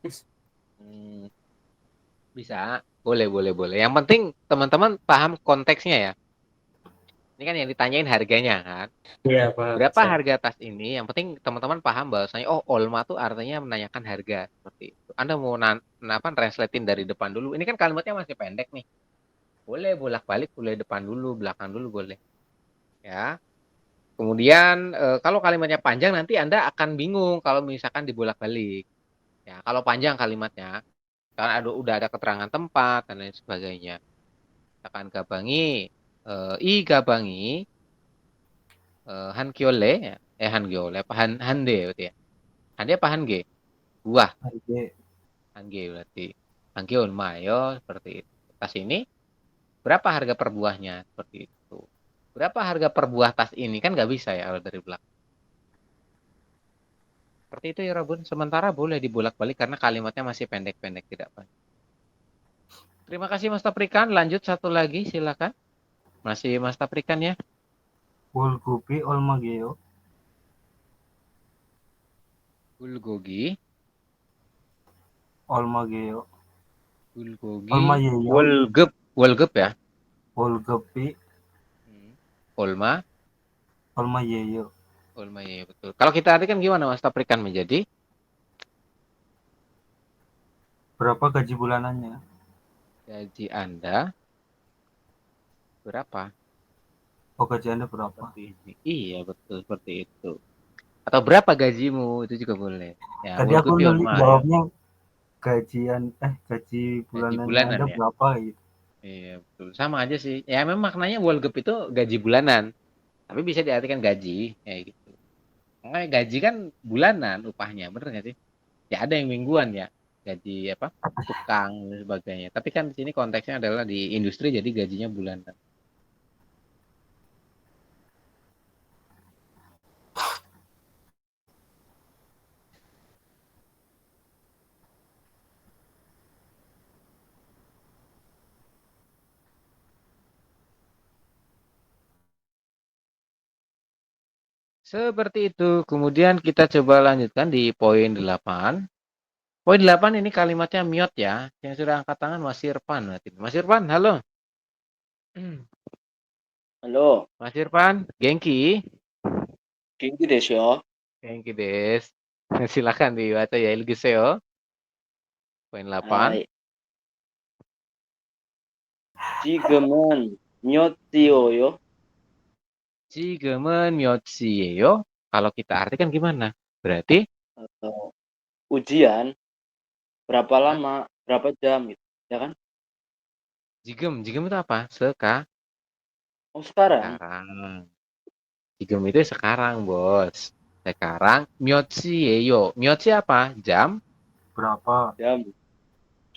Bisa. Boleh. Yang penting teman-teman paham konteksnya ya. Ini kan yang ditanyain harganya kan. Iya, paham. Berapa Sam. harga tas ini? Yang penting teman-teman paham bahwasanya olma tuh artinya menanyakan harga seperti itu. Anda mau translatein dari depan dulu. Ini kan kalimatnya masih pendek nih. Boleh bolak-balik, boleh depan dulu, belakang dulu boleh. Ya. Kemudian kalau kalimatnya panjang nanti Anda akan bingung kalau misalkan dibolak-balik. Ya, kalau panjang kalimatnya, kan udah ada keterangan tempat dan lain sebagainya. Misalkan gabangi, i gabangi, hangyole, hangyole, apa hande berarti ya. Hande apa hange? Buah. Hange berarti. Hange onmayo seperti itu. Tas ini berapa harga per buahnya seperti itu. Berapa harga per buah tas ini kan nggak bisa ya kalau dari belakang. Seperti itu ya Robun. Sementara boleh dibolak-balik karena kalimatnya masih pendek-pendek tidak panjang. Terima kasih Mas Taprikan. Lanjut satu lagi silakan. Masih Mas Taprikan ya. Bulgupi olmageyo. Bulgogi. Olmageyo. Bulgogi. Olmayeyo. Wolgep ya. Bulgupi. Olma. Olmayeyo. Olma ya betul. Kalau kita artikan gimana Mas Taprikan menjadi? Berapa gaji bulanannya? Gaji Anda berapa? Oh, gaji Anda berapa? Seperti ini. Iya betul seperti itu. Atau berapa gajimu itu juga boleh. Ya, Tadi aku jawabnya gaji bulanannya bulanan Anda ya? berapa gitu. Iya, betul. Sama aja sih. Ya memang maknanya Wolgep itu gaji bulanan. Tapi bisa diartikan gaji, kayak gitu. Makanya gaji kan bulanan upahnya, bener nggak sih? Ya ada yang mingguan ya, gaji apa? Tukang dan sebagainya. Tapi kan di sini konteksnya adalah di industri jadi gajinya bulanan. Seperti itu. Kemudian kita coba lanjutkan di poin 8. Poin 8 ini kalimatnya miot ya. Yang sudah angkat tangan Mas Irfan. Mas Irfan, halo. Halo, Mas Irfan, Genki. Genki desu yo. Genki des. Silakan dibaca ya Ilgiseo. Poin 8. Hai. 지금은 몇 시요요? Jigemen miotshieyo. Kalau kita artikan gimana? Berarti Ujian berapa lama, berapa jam gitu, ya kan? jigem itu apa? Oh, sekarang. Jigem itu sekarang, Bos. Sekarang miotshieyo. Miotshi apa? Jam Berapa? Jam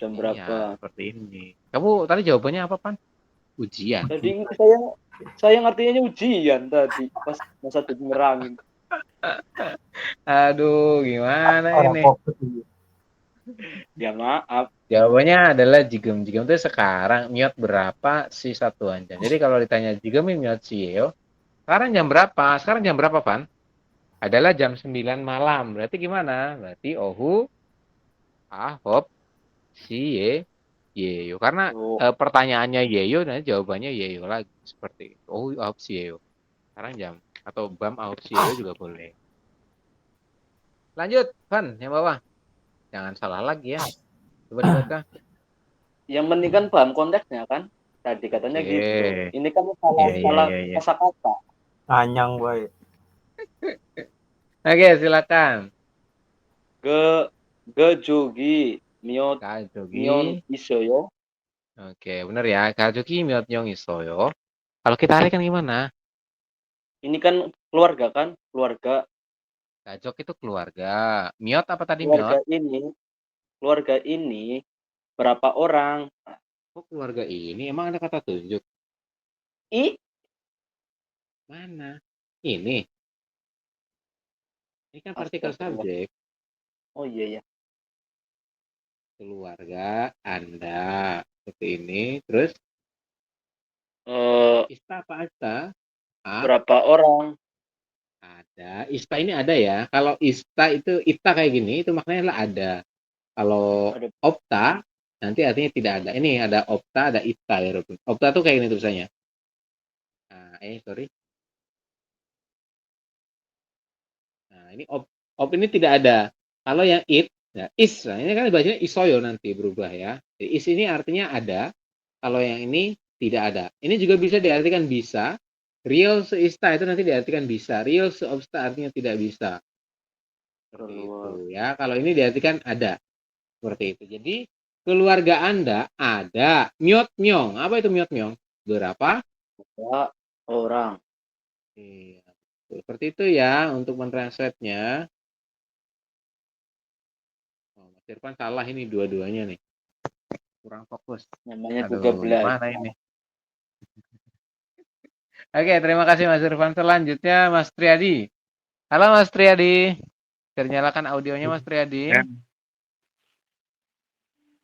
Iya, berapa? seperti ini. Kamu tadi jawabannya apa, Pan? Ujian. Tadi saya ngertinya ujian tadi pas masa nerangin. Aduh, gimana Orang ini? fokus ini. Ya maaf. Jawabannya adalah jigem. Jigem itu sekarang. Miot berapa si satuan jam. Jadi kalau ditanya jigem miotshieyo, sekarang jam berapa? Sekarang jam berapa, Pan? Adalah jam 9 malam. Berarti gimana? Berarti ohu ahop si yeyo. Karena Oh, pertanyaannya yeyo dan jawabannya yeyo lagi. Seperti itu. Ohu ahop si yeyo. Sekarang jam. Atau bam ahop si yeyo juga boleh. Lanjut, Van, yang bawah. Jangan salah lagi ya. Coba dibaca. yang penting kan paham konteksnya kan? Tadi katanya Oke. gitu. Ini kan salah Iya. kosakata. Anyang baik. Oke, silakan. Gejogi miot Kajogi. isoyo. Oke, benar ya. Kajogi miot nyong isoyo. Kalau kita artikan gimana? Ini kan keluarga kan? Kajok itu keluarga. Miot apa tadi Keluarga miot? keluarga ini berapa orang? Oh, keluarga ini emang ada kata tunjuk. I Mana? Ini. Ini kan partikel Astagfirullah. subjek. Oh iya ya. Keluarga Anda. Seperti ini. Terus ista apa asta? Berapa orang? Ada. Ista ini ada ya. Kalau ista itu ita kayak gini, itu maknanya adalah ada. Kalau Ada. opta, nanti artinya tidak ada. Ini ada opta, ada ita ya, Rukun. Opta tuh kayak gini tulisannya. Nah, sorry. Nah, ini op ini tidak ada. Kalau yang it, ya is. Nah, ini kan bacanya isoyo nanti berubah ya. Jadi is ini artinya ada. Kalau yang ini tidak ada. Ini juga bisa diartikan bisa. Real seista itu nanti diartikan bisa. Real seobsta artinya tidak bisa. Seperti itu ya. Kalau ini diartikan ada. Seperti itu. Jadi keluarga Anda ada miot myong. Apa itu miot myong? Berapa? Berapa orang? Iya. Seperti itu ya untuk mentranslate-nya. Oh, Mas Irfan salah ini dua-duanya nih. Kurang fokus. Namanya Aduh, juga belajar. gimana ini? Oke, terima kasih Mas Irfan. Selanjutnya Mas Triadi. Halo Mas Triadi. Nyalakan audionya Mas Triadi.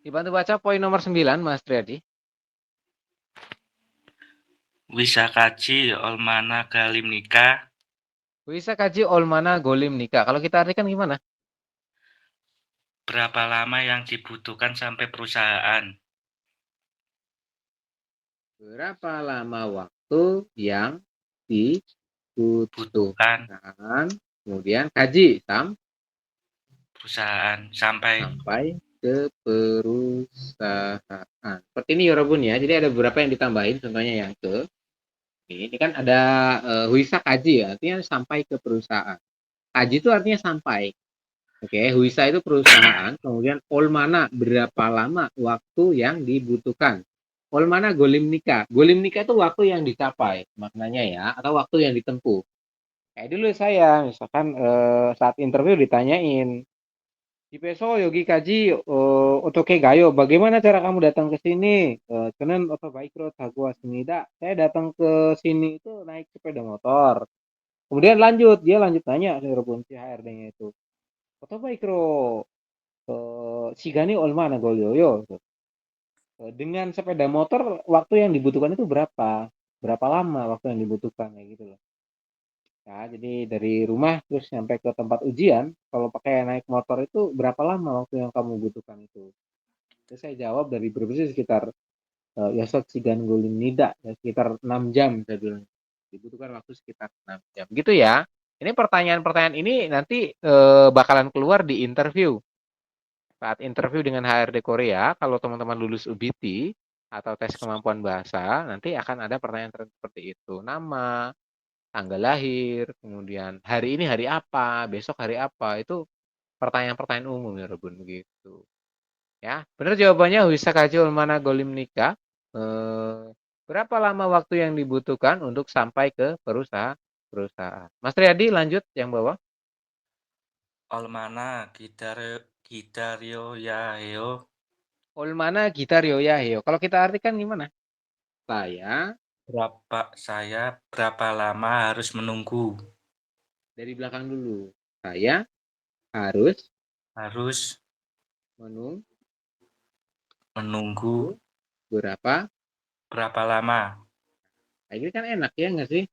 Dibantu baca poin nomor 9 Mas Triadi. Wisakaji olmana galim nikah. Wisakaji olmana golim nikah. Kalau kita artikan gimana? Berapa lama yang dibutuhkan sampai perusahaan? Berapa lama waktu yang dibutuhkan? Kemudian kaji perusahaan sampai ke perusahaan. Seperti ini Yorobun ya. Jadi ada beberapa yang ditambahin. Contohnya yang ke. Ini kan ada wisa kaji ya. Artinya sampai ke perusahaan. Kaji itu artinya sampai. Oke, huisa itu perusahaan, kemudian olmana berapa lama waktu yang dibutuhkan. Olmana golim nikah. Golim nikah itu waktu yang dicapai, maknanya ya, atau waktu yang ditempuh. Kayak dulu saya, misalkan saat interview ditanyain, Ipeso Yogi Kaji Otoke Gayo, bagaimana cara kamu datang ke sini? Kenen oto baik road Hagua Senida. Saya datang ke sini itu naik sepeda motor. Kemudian dia lanjut tanya si HRD-nya itu. Oto baik ro Sigani Olmana Golyoyo. Dengan sepeda motor waktu yang dibutuhkan itu berapa? Berapa lama waktu yang dibutuhkan kayak gitu loh. Nah, jadi dari rumah terus sampai ke tempat ujian, kalau pakai naik motor itu berapa lama waktu yang kamu butuhkan itu? Terus saya jawab dari Brebes sekitar Yasot Sigan Guling Nida, ya, sekitar 6 jam saya bilang. Dibutuhkan waktu sekitar 6 jam. Gitu ya. Ini pertanyaan-pertanyaan ini nanti bakalan keluar di interview. Saat interview dengan HRD Korea, kalau teman-teman lulus UBT atau tes kemampuan bahasa, nanti akan ada pertanyaan seperti itu. Nama, tanggal lahir, kemudian hari ini hari apa, besok hari apa, itu pertanyaan-pertanyaan umum ya Rebun begitu. Ya, benar jawabannya Huisa Kaji Ulmana Golim Nikah. Berapa lama waktu yang dibutuhkan untuk sampai ke perusahaan? Mas Triadi lanjut yang bawah. Olmana Gidario Yaheo. Ulmana Gitar Yoyaheo. Kalau kita artikan gimana? Saya berapa lama harus menunggu? Dari belakang dulu. Saya harus menunggu berapa lama? Nah, ini kan enak ya nggak sih?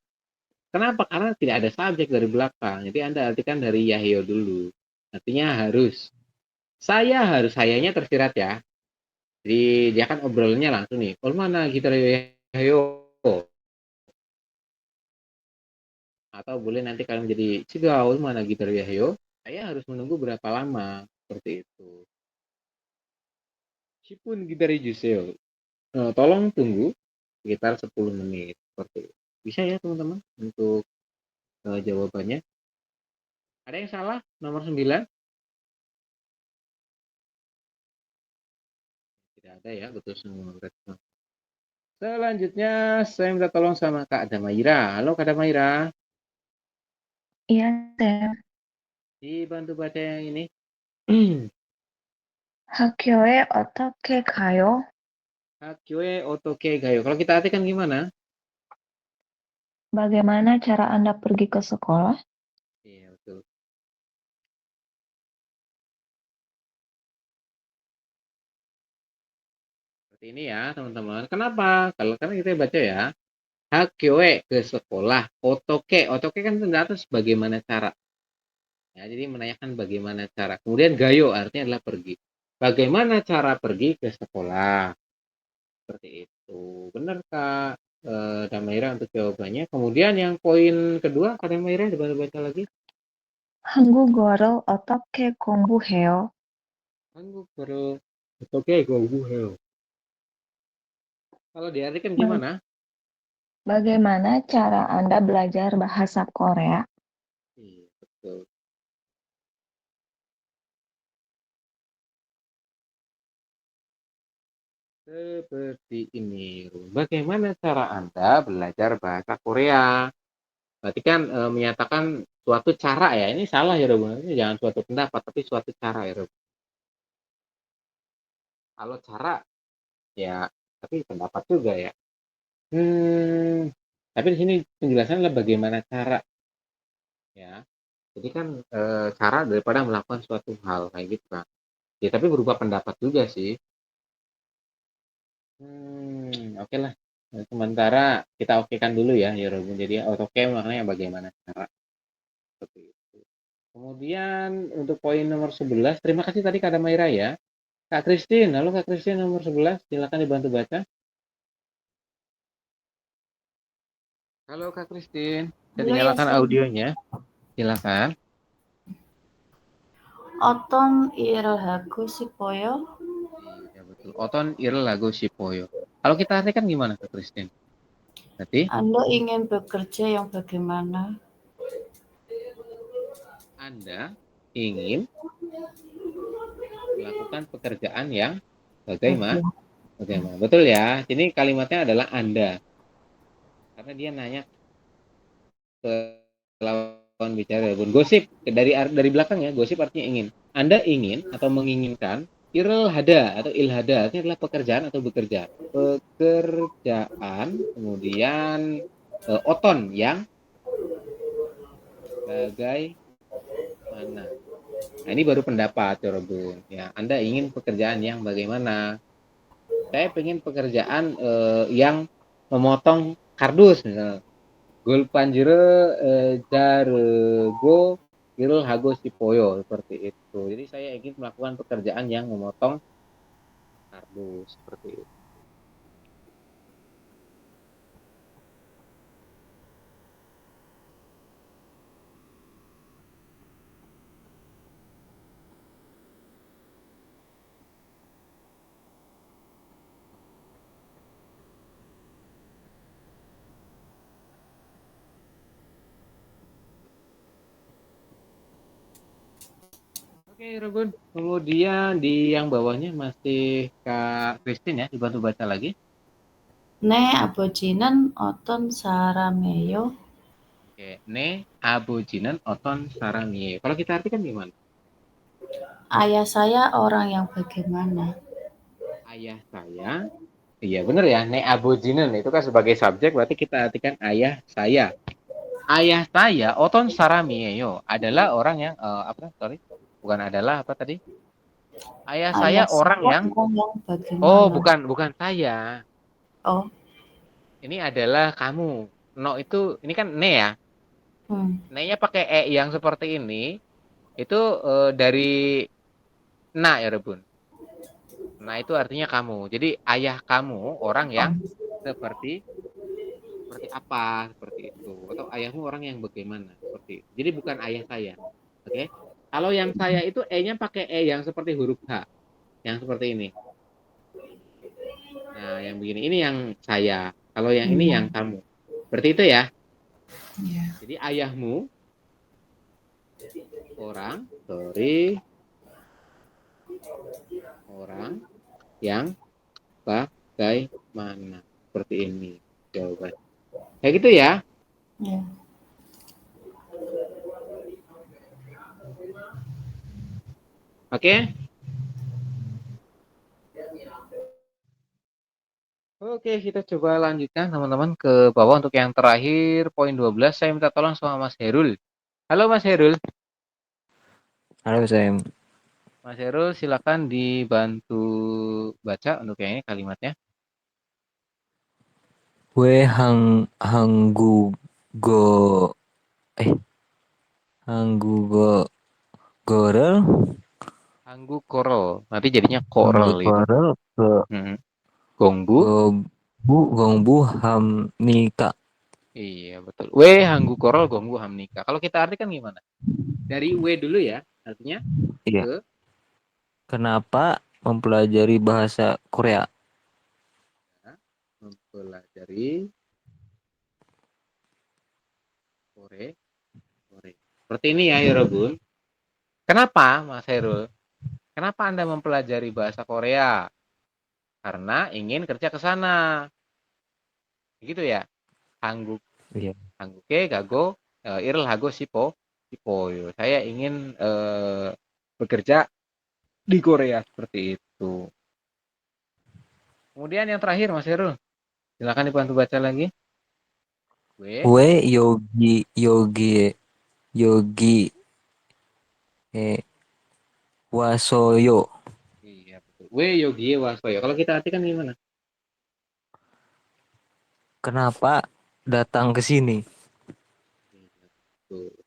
Kenapa? Karena tidak ada subjek dari belakang. Jadi Anda artikan dari Yahyo dulu. Artinya harus. Sayanya tersirat ya. Jadi dia kan obrolannya langsung nih. Mana gitar Yahyo? Atau boleh nanti kalian jadi Cigaul mana gitar Yahyo? Saya harus menunggu berapa lama? Seperti itu. Sipun gitar Juseo. Tolong tunggu sekitar 10 menit. Seperti itu. Bisa ya teman-teman untuk jawabannya. Ada yang salah? Nomor 9? Tidak ada ya, betul semua. Selanjutnya saya minta tolong sama Kak Damaira. Halo Kak Damaira. Iya, Sam. Dibantu baca yang ini. Hakyoe otoke kayo. Hakyoe otoke gayo. Kalau kita artikan gimana? Bagaimana cara Anda pergi ke sekolah? Iya, betul. Seperti ini ya, teman-teman. Kenapa? Karena kita baca ya. Hakyoe ke sekolah. Otoke kan ternyata bagaimana cara. Ya, jadi menanyakan bagaimana cara. Kemudian gayo artinya adalah pergi. Bagaimana cara pergi ke sekolah? Seperti itu. Benar Kak Damaira untuk jawabannya. Kemudian yang poin kedua, Kak Damaira dibaca lagi. 한국어를 어떻게 공부해요? 한국어를 어떻게 공부해요? Kalau diartikan gimana? Bagaimana cara Anda belajar bahasa Korea? Iya, betul. Seperti ini. Bagaimana cara Anda belajar bahasa Korea? Berarti kan menyatakan suatu cara ya. Ini salah ya, Rob. Ini jangan suatu pendapat, tapi suatu cara ya, Rob. Kalau cara, ya, tapi pendapat juga ya. Tapi di sini penjelasan adalah bagaimana cara. Ya. Jadi kan cara daripada melakukan suatu hal kayak gitu kan. Ya, tapi berupa pendapat juga sih. Oke lah. Sementara kita okekan dulu ya, Robun. Jadi oke maknanya bagaimana cara. Seperti itu. Kemudian untuk poin nomor 11, terima kasih tadi Kak Damaira ya. Kak Christine, halo Kak Christine nomor 11, silakan dibantu baca. Halo Kak Christine, saya nyalakan audionya. Silakan. Oton irhaku sipoyo. Iya betul. Oton irhaku sipoyo. Kalau kita artikan gimana Kak Christine? Berarti Anda ingin bekerja yang bagaimana? Anda ingin melakukan pekerjaan yang bagaimana. Betul ya. Ini kalimatnya adalah Anda. Karena dia nanya ke lawan bicara. Gosip dari belakang ya. Gosip artinya ingin. Anda ingin atau menginginkan ilhada atau ilhada artinya adalah pekerjaan atau bekerja. Pekerjaan kemudian oton yang bagaimana. Nah, ini baru pendapat, Yorobun. Ya, Anda ingin pekerjaan yang bagaimana? Saya pengen pekerjaan yang memotong kardus, misalnya. Gul panjire jarego gil hago sipoyo, seperti itu. Jadi saya ingin melakukan pekerjaan yang memotong kardus, seperti itu. Oke, Robun. Kemudian di yang bawahnya masih Kak Christine ya, dibantu baca lagi. Ne abojinan oton sarameyo. Oke, ne abojinan oton sarangie. Kalau kita artikan gimana? Ayah saya orang yang bagaimana? Ayah saya, iya benar ya, ne abojinan itu kan sebagai subjek, berarti kita artikan ayah saya. Ayah saya, oton saramieyo, adalah orang yang, bukan adalah, apa tadi? Ayah saya Ayah orang saya yang, orang yang oh bagaimana? bukan saya. Oh, Ini adalah kamu. No itu, ini kan ne ya. Ne-nya pakai e yang seperti ini, itu dari na ya Rebun. Nah itu artinya kamu. Jadi ayah kamu orang yang seperti apa, seperti itu. Atau ayahmu orang yang bagaimana, seperti itu. Jadi bukan ayah saya. Oke. Kalau yang saya itu e-nya pakai e yang seperti huruf H, yang seperti ini. Nah, yang begini ini yang saya. Kalau yang ini yang kamu. Seperti itu ya. Jadi ayahmu orang yang bagaimana, seperti ini jawaban. Kayak gitu ya. Ya. Oke. Oke, kita coba lanjutkan teman-teman ke bawah untuk yang terakhir poin 12. Saya minta tolong sama Mas Herul. Halo Mas Herul. Halo Sam. Mas Herul silakan dibantu baca untuk yang ini kalimatnya. We hanggu gorel. Hanggu korel. Nanti jadinya korel itu. Korel ke gongbu hamnika. Iya betul. We hanggu korel gonggu hamnika. Kalau kita artikan gimana? Dari we dulu ya, artinya Iya. ke. Kenapa mempelajari bahasa Korea? Mempelajari Korea. Seperti ini ya, Yorobun. Kenapa, Mas Herul? Kenapa Anda mempelajari bahasa Korea? Karena ingin kerja ke sana. Gitu ya. Hangguk. Iya. Hangguke gago iril hago sipoyo. Saya ingin bekerja di Korea seperti itu. Kemudian yang terakhir Mas Herul. Silakan dibantu baca lagi. We yogi wasoyo. Iya betul. We yogi wasoyo. Kalau kita artikan gimana? Kenapa datang ke sini?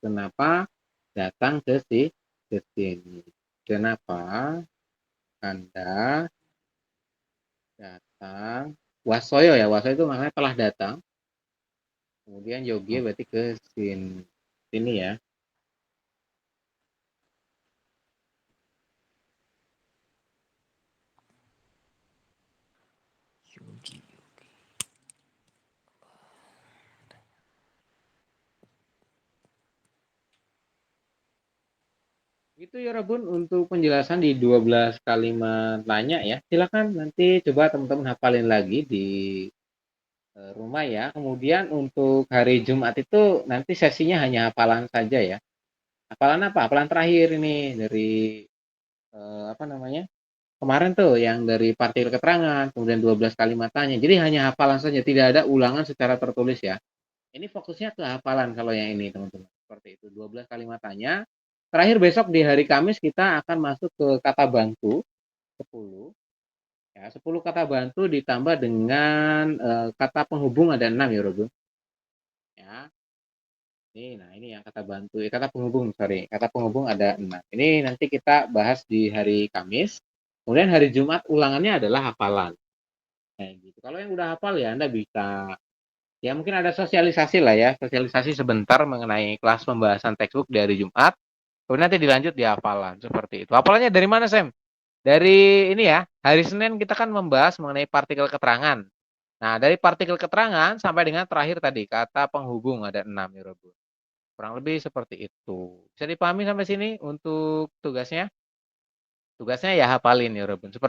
Kenapa datang ke sini? Kenapa Anda datang? Wasoyo ya. Wasoyo itu maknanya telah datang. Kemudian yogi berarti ke sini ya. Itu ya Rabun untuk penjelasan di 12 kalimat tanya ya. Silakan nanti coba teman-teman hafalin lagi di rumah ya. Kemudian untuk hari Jumat itu nanti sesinya hanya hafalan saja ya. Hafalan apa? Hafalan terakhir ini dari apa namanya? Kemarin tuh yang dari partikel keterangan, kemudian 12 kalimat tanya. Jadi hanya hafalan saja, tidak ada ulangan secara tertulis ya. Ini fokusnya ke hafalan kalau yang ini teman-teman. Seperti itu, 12 kalimat tanya. Terakhir besok di hari Kamis kita akan masuk ke kata bantu 10. Ya, 10 kata bantu ditambah dengan kata penghubung ada 6 ya, Robo. Ya. Ini yang kata bantu, kata penghubung, sorry. Kata penghubung ada 6. Ini nanti kita bahas di hari Kamis. Kemudian hari Jumat ulangannya adalah hafalan. Kayak gitu. Kalau yang udah hafal ya Anda bisa ya mungkin ada sosialisasi lah ya, sosialisasi sebentar mengenai kelas pembahasan textbook di hari Jumat. Kemudian nanti dilanjut di hafalan seperti itu. Hafalannya dari mana, Sam? Dari ini ya, hari Senin kita kan membahas mengenai partikel keterangan. Nah, dari partikel keterangan sampai dengan terakhir tadi, kata penghubung ada 6 ya, Robo. Kurang lebih seperti itu. Bisa dipahami sampai sini untuk tugasnya? Tugasnya ya hafalin ya, Robo. Seperti